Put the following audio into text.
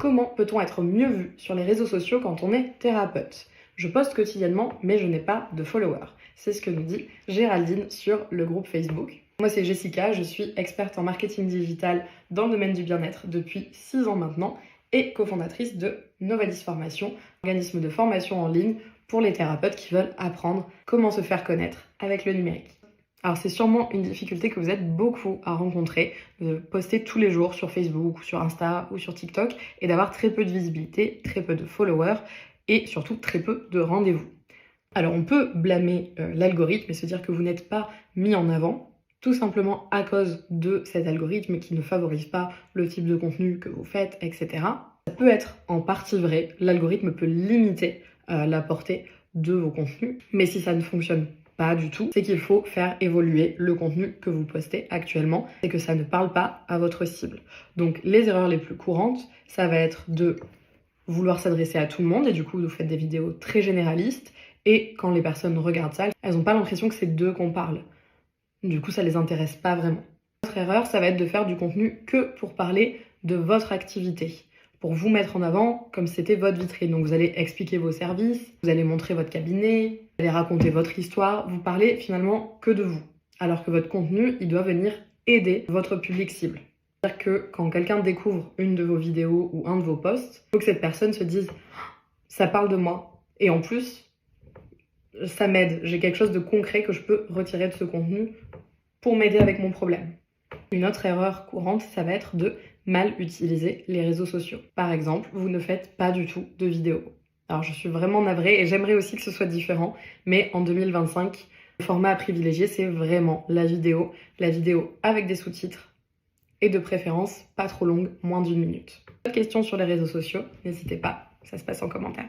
Comment peut-on être mieux vu sur les réseaux sociaux quand on est thérapeute? Je poste quotidiennement, mais je n'ai pas de followers. C'est ce que nous dit Géraldine sur le groupe Facebook. Moi, c'est Jessica, je suis experte en marketing digital dans le domaine du bien-être depuis 6 ans maintenant et cofondatrice de Novalis Formation, organisme de formation en ligne pour les thérapeutes qui veulent apprendre comment se faire connaître avec le numérique. Alors c'est sûrement une difficulté que vous êtes beaucoup à rencontrer, de poster tous les jours sur Facebook ou sur Insta ou sur TikTok et d'avoir très peu de visibilité, très peu de followers et surtout très peu de rendez-vous. Alors on peut blâmer l'algorithme et se dire que vous n'êtes pas mis en avant, tout simplement à cause de cet algorithme qui ne favorise pas le type de contenu que vous faites, etc. Ça peut être en partie vrai, l'algorithme peut limiter la portée de vos contenus, mais si ça ne fonctionne pas du tout, c'est qu'il faut faire évoluer le contenu que vous postez actuellement et que ça ne parle pas à votre cible. Donc les erreurs les plus courantes, ça va être de vouloir s'adresser à tout le monde et du coup vous faites des vidéos très généralistes et quand les personnes regardent ça, elles n'ont pas l'impression que c'est d'eux qu'on parle. Du coup ça les intéresse pas vraiment. L'autre erreur, ça va être de faire du contenu que pour parler de votre activité, pour vous mettre en avant comme si c'était votre vitrine. Donc vous allez expliquer vos services, vous allez montrer votre cabinet, vous allez raconter votre histoire, vous parlez finalement que de vous. Alors que votre contenu, il doit venir aider votre public cible. C'est-à-dire que quand quelqu'un découvre une de vos vidéos ou un de vos posts, il faut que cette personne se dise « ça parle de moi ». Et en plus, ça m'aide, j'ai quelque chose de concret que je peux retirer de ce contenu pour m'aider avec mon problème. Une autre erreur courante, ça va être de mal utiliser les réseaux sociaux. Par exemple, vous ne faites pas du tout de vidéos. Alors je suis vraiment navrée et j'aimerais aussi que ce soit différent, mais en 2025, le format à privilégier, c'est vraiment la vidéo avec des sous-titres et de préférence pas trop longue, moins d'1 minute. D'autres questions sur les réseaux sociaux, n'hésitez pas, ça se passe en commentaire.